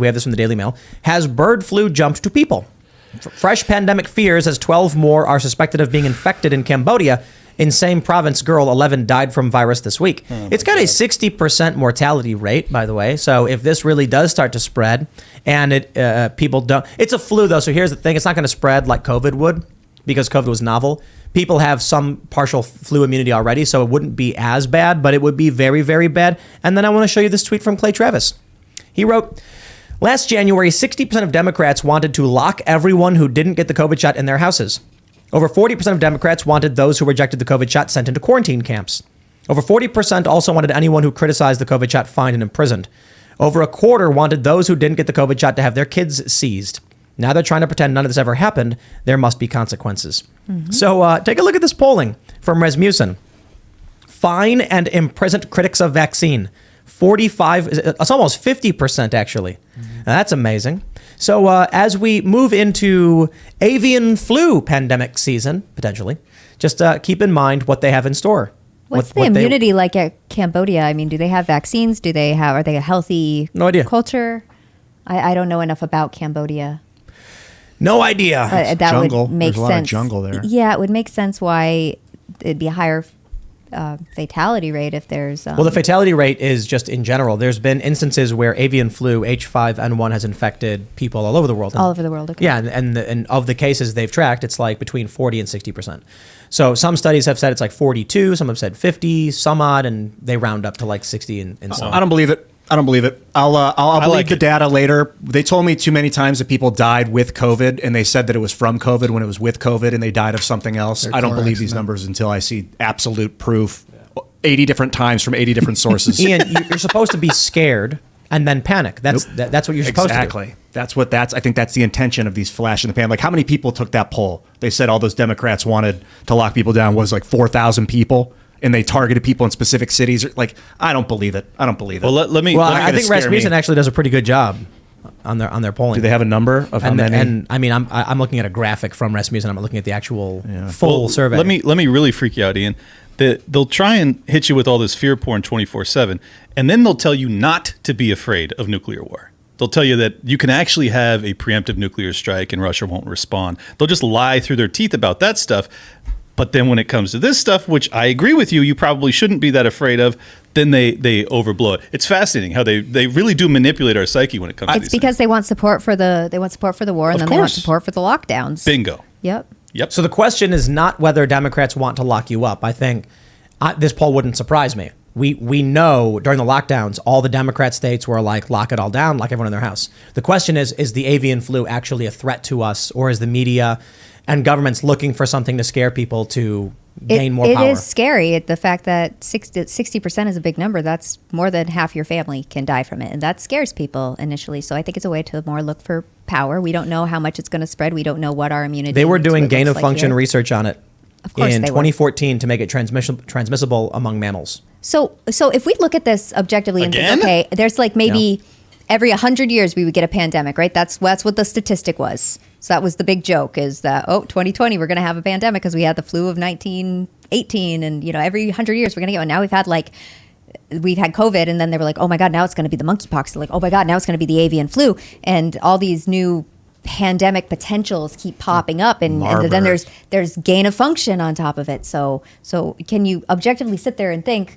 we have this from the Daily Mail, has bird flu jumped to people? Fresh pandemic fears as 12 more are suspected of being infected in Cambodia. In same province, girl 11 died from virus this week. It's got a 60% mortality rate, by the way. So if this really does start to spread, and people don't, it's a flu though. So here's the thing: it's not going to spread like COVID would, because COVID was novel. People have some partial flu immunity already, so it wouldn't be as bad, but it would be very, very bad. And then I want to show you this tweet from Clay Travis. He wrote, last January, 60% of Democrats wanted to lock everyone who didn't get the COVID shot in their houses. Over 40% of Democrats wanted those who rejected the COVID shot sent into quarantine camps. Over 40% also wanted anyone who criticized the COVID shot fined and imprisoned. Over a quarter wanted those who didn't get the COVID shot to have their kids seized. Now they're trying to pretend none of this ever happened. There must be consequences. So take a look at this polling from Rasmussen. Fine and imprisoned critics of vaccine. 45, it's almost 50% actually. Now, that's amazing. So as we move into avian flu pandemic season, potentially, just keep in mind what they have in store. What's the immunity like at Cambodia? I mean, do they have vaccines? Are they a healthy culture? I don't know enough about Cambodia. No idea. That jungle. would make There's a sense. lot of jungle there. Yeah, it would make sense why it'd be a higher fatality rate if there's... well, the fatality rate is just in general. There's been instances where avian flu H5N1 has infected people all over the world. All over the world, okay. Yeah, and of the cases they've tracked, it's like between 40 and 60%. So some studies have said it's like 42, some have said 50, some odd, and they round up to like 60 and some. I don't believe it. I'll believe like the data later. They told me too many times that people died with COVID, and they said that it was from COVID when it was with COVID, and they died of something else. I don't believe these numbers until I see absolute proof 80 different times from 80 different sources. Ian, you're supposed to be scared and then panic. That's what you're supposed to do. Exactly. I think that's the intention of these flash in the pan. Like, how many people took that poll? They said all those Democrats wanted to lock people down was like 4,000 people. And they targeted people in specific cities. Like, I don't believe it. Well, I think Rasmussen actually does a pretty good job on their polling. Do they have a number of how many? And I mean, I'm looking at a graphic from Rasmussen. I'm not looking at the actual full survey. Let me really freak you out, Ian. They'll try and hit you with all this fear porn 24/7, and then they'll tell you not to be afraid of nuclear war. They'll tell you that you can actually have a preemptive nuclear strike and Russia won't respond. They'll just lie through their teeth about that stuff. But then when it comes to this stuff, which I agree with you probably shouldn't be that afraid of, then they overblow it. It's fascinating how they really do manipulate our psyche when it comes to these It's because things. they want support for the war, and then they want support for the lockdowns. Bingo. Yep. So the question is not whether Democrats want to lock you up. I think this poll wouldn't surprise me. We know during the lockdowns, all the Democrat states were like, lock it all down, lock everyone in their house. The question is the avian flu actually a threat to us, or is the media and government's looking for something to scare people to gain more power? It is scary. The fact that 60% is a big number. That's more than half your family can die from it. And that scares people initially. So I think it's a way to more look for power. We don't know how much it's going to spread. We don't know what our immunity They were doing gain of function here. research on it Of course in they were. 2014 to make it transmissible among mammals. So if we look at this objectively and think, okay, there's like maybe every 100 years we would get a pandemic, right? That's what the statistic was. So that was the big joke, is that, 2020, we're going to have a pandemic because we had the flu of 1918. And, every 100 years we're going to get one. Now we've had COVID, and then they were like, oh my God, now it's going to be the monkeypox. They're like, oh my God, now it's going to be the avian flu. And all these new pandemic potentials keep popping up. And then there's gain of function on top of it. So can you objectively sit there and think,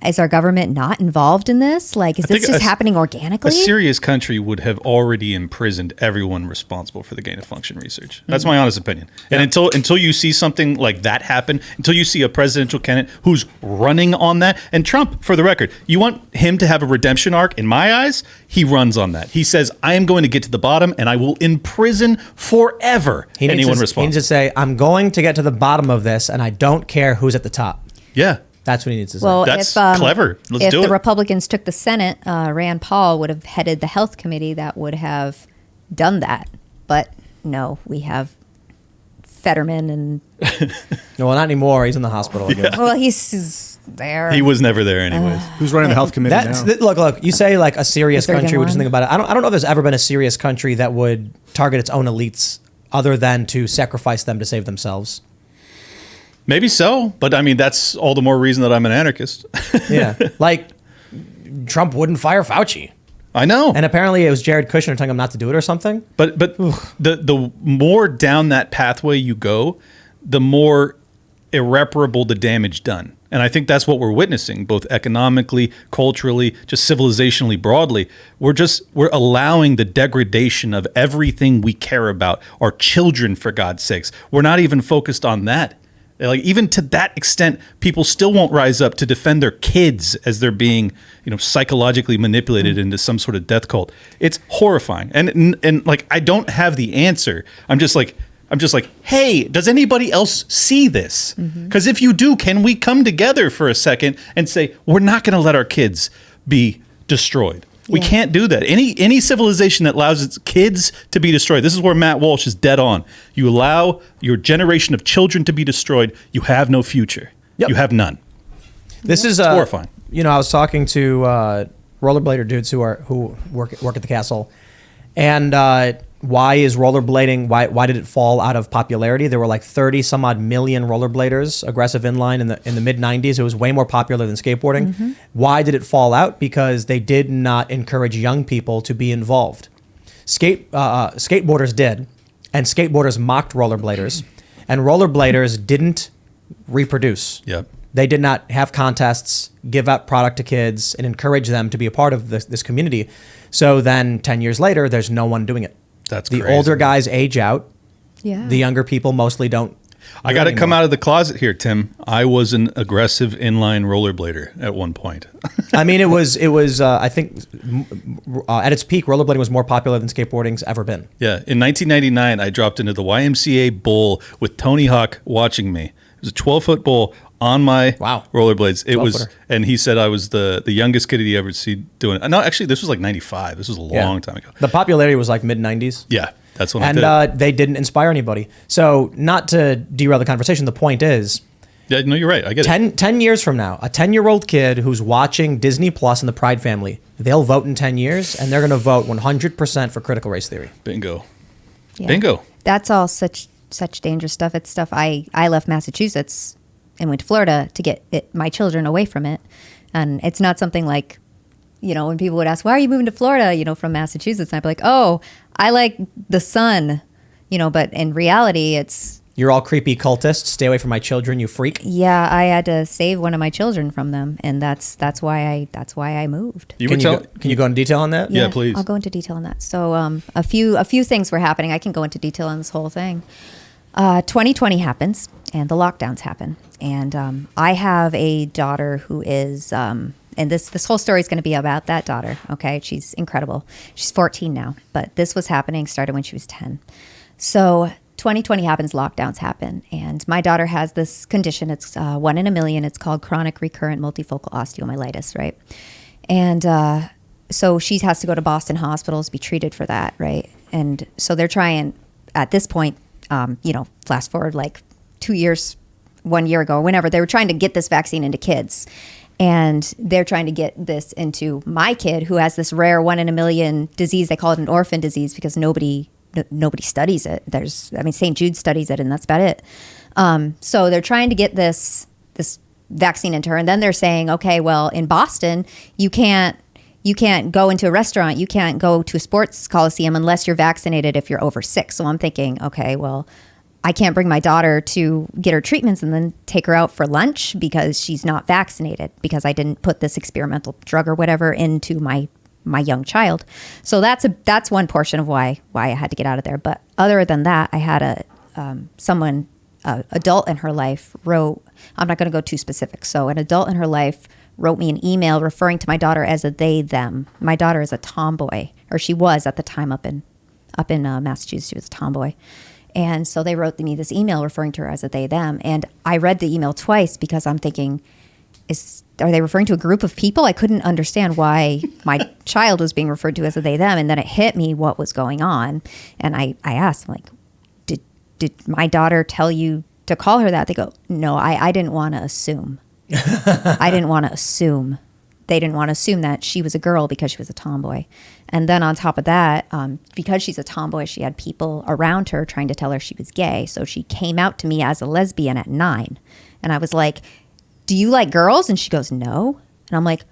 is our government not involved in this? Like, is this just happening organically? A serious country would have already imprisoned everyone responsible for the gain of function research. That's my honest opinion. And until you see something like that happen, until you see a presidential candidate who's running on that, and Trump, for the record, you want him to have a redemption arc, in my eyes, he runs on that. He says, I am going to get to the bottom and I will imprison forever anyone responsible. He needs to say, I'm going to get to the bottom of this and I don't care who's at the top. Yeah. That's what he needs to say. Well, that's clever. Let's do it. If the Republicans took the Senate, Rand Paul would have headed the health committee that would have done that. But no, we have Fetterman and... No, well, not anymore. He's in the hospital. Yeah. Well, he's there. He was never there anyways. Who's running the health committee now? Look, you say like a serious country, which is something about it. I don't know if there's ever been a serious country that would target its own elites other than to sacrifice them to save themselves. Maybe so, but I mean, that's all the more reason that I'm an anarchist. Yeah, like Trump wouldn't fire Fauci. I know. And apparently it was Jared Kushner telling him not to do it or something. But the more down that pathway you go, the more irreparable the damage done. And I think that's what we're witnessing, both economically, culturally, just civilizationally broadly. We're allowing the degradation of everything we care about, our children, for God's sakes. We're not even focused on that. Like, even to that extent, people still won't rise up to defend their kids as they're being, psychologically manipulated into some sort of death cult. It's horrifying. And like, I don't have the answer. I'm just like, hey, does anybody else see this? Because if you do, can we come together for a second and say, we're not going to let our kids be destroyed? We can't do that. Any civilization that allows its kids to be destroyed, this is where Matt Walsh is dead on. You allow your generation of children to be destroyed, you have no future. Yep. You have none. This is horrifying. I was talking to rollerblader dudes who work at the castle, and why is rollerblading? Why did it fall out of popularity? There were like 30 some odd million rollerbladers, aggressive inline in the mid 90s. It was way more popular than skateboarding. Why did it fall out? Because they did not encourage young people to be involved. Skateboarders did, and skateboarders mocked rollerbladers, and rollerbladers didn't reproduce. Yep. They did not have contests, give out product to kids, and encourage them to be a part of this community. So then 10 years later, there's no one doing it. That's the crazy. Older guys age out. Yeah. The younger people mostly don't. I got to come out of the closet here, Tim. I was an aggressive inline rollerblader at one point. I mean, it was. I think at its peak, rollerblading was more popular than skateboarding's ever been. Yeah. In 1999, I dropped into the YMCA bowl with Tony Hawk watching me. It was a 12-foot bowl on my rollerblades. It was, and he said I was the youngest kid he ever see doing it. No, actually, this was like 95. This was a long time ago. The popularity was like mid 90s. Yeah, that's when I did. They didn't inspire anybody. So not to derail the conversation, the point is, yeah, no, you're right. I get it. 10 years from now, a 10-year-old kid who's watching Disney Plus and the Pride Family, they'll vote in 10 years, and they're going to vote 100% for critical race theory. Bingo. Yeah. Bingo. That's all such dangerous stuff. It's stuff I left Massachusetts and went to Florida to get my children away from it. And it's not something like, when people would ask, why are you moving to Florida, from Massachusetts? And I'd be like, oh, I like the sun, but in reality, it's... You're all creepy cultists. Stay away from my children, you freak. Yeah, I had to save one of my children from them. And that's why I moved. Can you go into detail on that? Yeah, please. I'll go into detail on that. So a few things were happening. I can go into detail on this whole thing. 2020 happens and the lockdowns happen. And I have a daughter who is, and this whole story is going to be about that daughter. Okay. She's incredible. She's 14 now, but this was started when she was 10. So 2020 happens, lockdowns happen. And my daughter has this condition. It's 1 in a million. It's called chronic recurrent multifocal osteomyelitis. Right. And, so she has to go to Boston hospitals, be treated for that. Right. And so they're trying at this point, fast forward like 2 years, 1 year ago, whenever they were trying to get this vaccine into kids, and they're trying to get this into my kid who has this rare 1 in a million disease. They call it an orphan disease because nobody studies it. St. Jude studies it, and that's about it. So they're trying to get this vaccine into her, and then they're saying, okay, well, in Boston, you can't go into a restaurant. You can't go to a sports coliseum unless you're vaccinated if you're over 6. So I'm thinking, okay, well, I can't bring my daughter to get her treatments and then take her out for lunch because she's not vaccinated, because I didn't put this experimental drug or whatever into my young child. So that's one portion of why I had to get out of there. But other than that, I had someone adult in her life wrote, I'm not going to go too specific. So an adult in her life wrote me an email referring to my daughter as a they, them. My daughter is a tomboy, or she was at the time up in Massachusetts. She was a tomboy. And so they wrote me this email referring to her as a they, them. And I read the email twice because I'm thinking, are they referring to a group of people? I couldn't understand why my child was being referred to as a they, them. And then it hit me what was going on. And I asked, like, did my daughter tell you to call her that? They go, no, I didn't want to assume. I didn't want to assume. They didn't want to assume that she was a girl because she was a tomboy. And then on top of that, because she's a tomboy, she had people around her trying to tell her she was gay. So she came out to me as a lesbian at 9. And I was like, do you like girls? And she goes, no. And I'm like,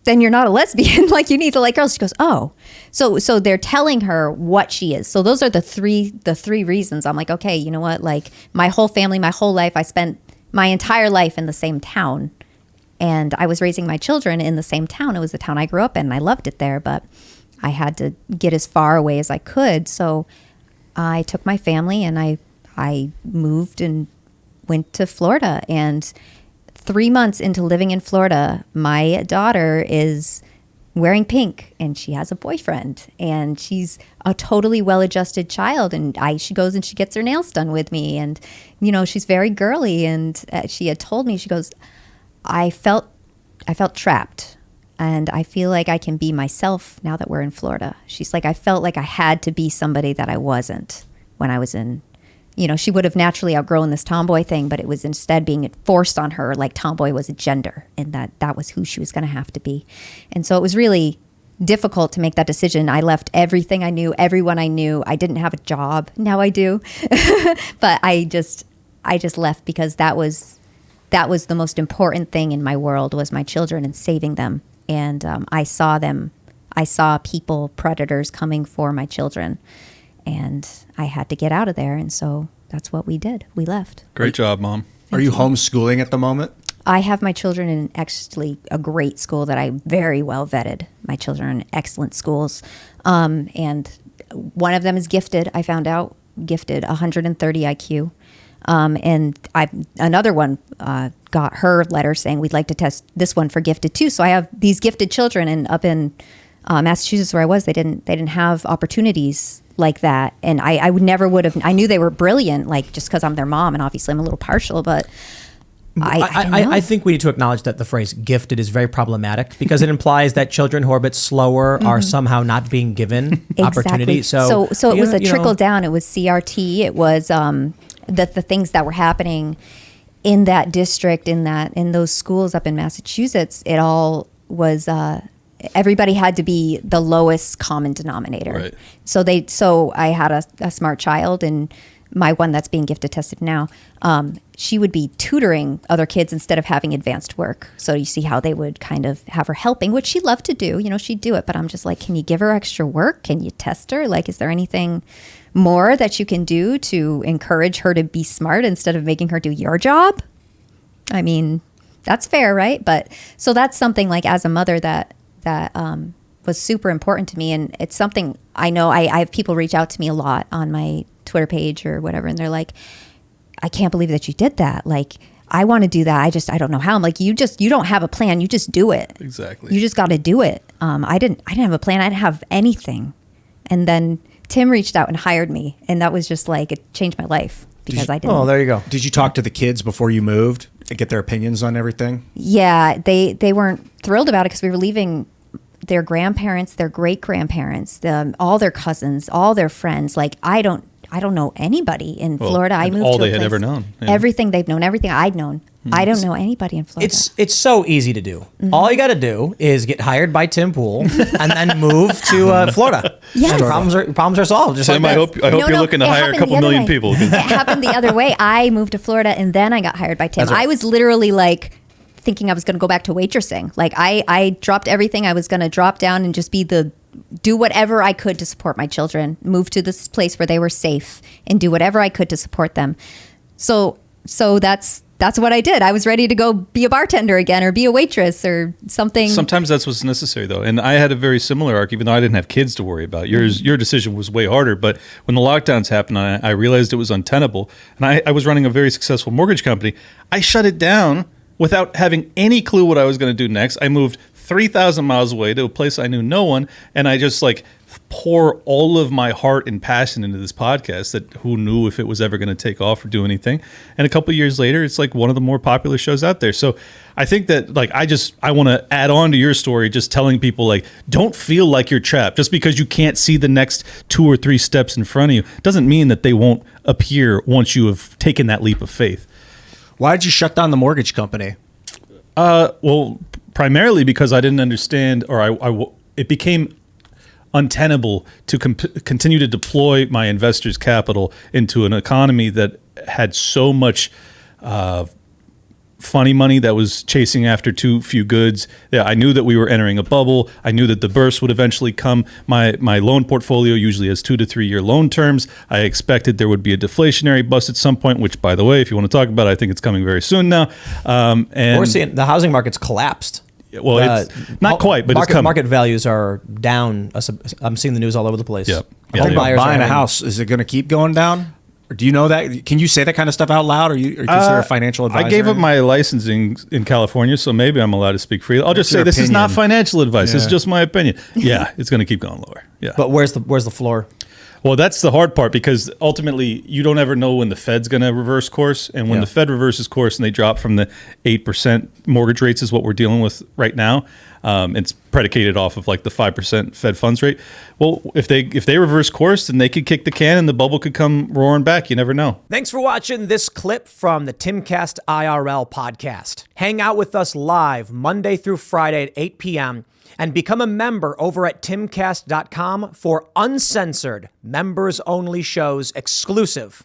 then you're not a lesbian. Like, you need to like girls. She goes, oh, so they're telling her what she is. So those are the three reasons. I'm like, okay, you know what? Like, my whole family, my whole life, I spent my entire life in the same town, and I was raising my children in the same town. It was the town I grew up in, and I loved it there, but I had to get as far away as I could. So I took my family and I moved and went to Florida. And 3 months into living in Florida, my daughter is wearing pink and she has a boyfriend, and she's a totally well-adjusted child. And she goes and she gets her nails done with me. And, you know, she's very girly. And she had told me, she goes, I felt trapped. And I feel like I can be myself now that we're in Florida. She's like, I felt like I had to be somebody that I wasn't when I was in, you know, she would have naturally outgrown this tomboy thing, but it was instead being forced on her, like tomboy was a gender, and that was who she was going to have to be. And so it was really difficult to make that decision. I left everything I knew, everyone I knew. I didn't have a job. Now I do. But I just left because that was the most important thing in my world, was my children and saving them. And I saw people, predators coming for my children, and I had to get out of there. And so that's what we did. We left. Great job, Mom. Are you homeschooling at the moment? I have my children in actually a great school that I very well vetted. My children are in excellent schools. And one of them is gifted. I found out gifted 130 IQ. And another one got her letter saying, we'd like to test this one for gifted too. So I have these gifted children, and up in Massachusetts where I was, they didn't have opportunities like that. And I would have, I knew they were brilliant, like, just because I'm their mom, and obviously I'm a little partial, but I think we need to acknowledge that the phrase gifted is very problematic, because it implies that children who are a bit slower are somehow not being given opportunity. So it was a trickle down. It was CRT. It was the things that were happening in that district, in those schools up in Massachusetts. It all was everybody had to be the lowest common denominator. Right. So I had a smart child, and my one that's being gifted tested now, she would be tutoring other kids instead of having advanced work. So you see how they would kind of have her helping, which she loved to do. You know, she'd do it. But I'm just like, can you give her extra work? Can you test her? Like, is there anything more that you can do to encourage her to be smart instead of making her do your job? I mean, that's fair, right? But so that's something, like, as a mother that was super important to me. And it's something I know I have people reach out to me a lot on my Twitter page or whatever, and they're like, I can't believe that you did that. Like, I want to do that. I don't know how. I'm like, you don't have a plan. You just do it. Exactly. You just got to do it. I didn't have a plan. I didn't have anything. And then Tim reached out and hired me. And that was just like, it changed my life, because I didn't. Oh, there you go. Did you talk to the kids before you moved to get their opinions on everything? Yeah, they weren't thrilled about it, because we were leaving their grandparents, their great grandparents, all their cousins, all their friends. Like, I don't know anybody in Florida. I moved all to a they had place, ever known. Yeah. everything they've known, everything I'd known. I don't know anybody in Florida. It's so easy to do. All you got to do is get hired by Tim Pool and then move to Florida. Yes. And problems are solved. Just Tim, like I that. hope you're looking to hire a couple million people. It happened the other way. I moved to Florida and then I got hired by Tim. That's right. I was literally like thinking I was going to go back to waitressing. Like, I dropped everything. I was going to drop down and just do whatever I could to support my children, move to this place where they were safe, and do whatever I could to support them. So that's what I did. I was ready to go be a bartender again, or be a waitress, or something. Sometimes that's what's necessary, though. And I had a very similar arc, even though I didn't have kids to worry about. Your decision was way harder. But when the lockdowns happened, I realized it was untenable. And I was running a very successful mortgage company. I shut it down without having any clue what I was going to do next. I moved 3,000 miles away to a place I knew no one, and I just pour all of my heart and passion into this podcast that who knew if it was ever going to take off or do anything. And a couple of years later, it's like one of the more popular shows out there. So I think that I want to add on to your story, just telling people, don't feel like you're trapped. Just because you can't see the next 2 or 3 steps in front of you doesn't mean that they won't appear once you have taken that leap of faith. Why did you shut down the mortgage company? Well, primarily because I didn't understand, or it became untenable to continue to deploy my investors' capital into an economy that had so much funny money that was chasing after too few goods. Yeah, I knew that we were entering a bubble. I knew that the burst would eventually come. My loan portfolio usually has 2 to 3 year loan terms. I expected there would be a deflationary bust at some point, which, by the way, if you want to talk about it, I think it's coming very soon now. And we're seeing the housing market's collapsed. Well, it's not quite, but it's coming. Market values are down. I'm seeing the news all over the place. Yep. Home buyers buying a house, is it going to keep going down? Or do you know that? Can you say that kind of stuff out loud? Or you consider a financial advisor? I gave up my licensing in California, so maybe I'm allowed to speak freely. I'll just say this is not financial advice. It's just my opinion. Yeah, it's going to keep going lower. Yeah. But where's the floor? Well, that's the hard part, because ultimately you don't ever know when the Fed's going to reverse course. And when the Fed reverses course and they drop from the 8% mortgage rates is what we're dealing with right now. It's predicated off of like the 5% Fed funds rate. Well, if they reverse course, then they could kick the can and the bubble could come roaring back. You never know. Thanks for watching this clip from the Timcast IRL podcast. Hang out with us live Monday through Friday at 8 p.m. and become a member over at timcast.com for uncensored, members-only shows exclusive.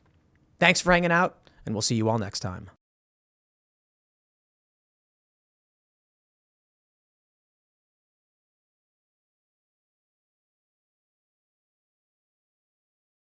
Thanks for hanging out, and we'll see you all next time.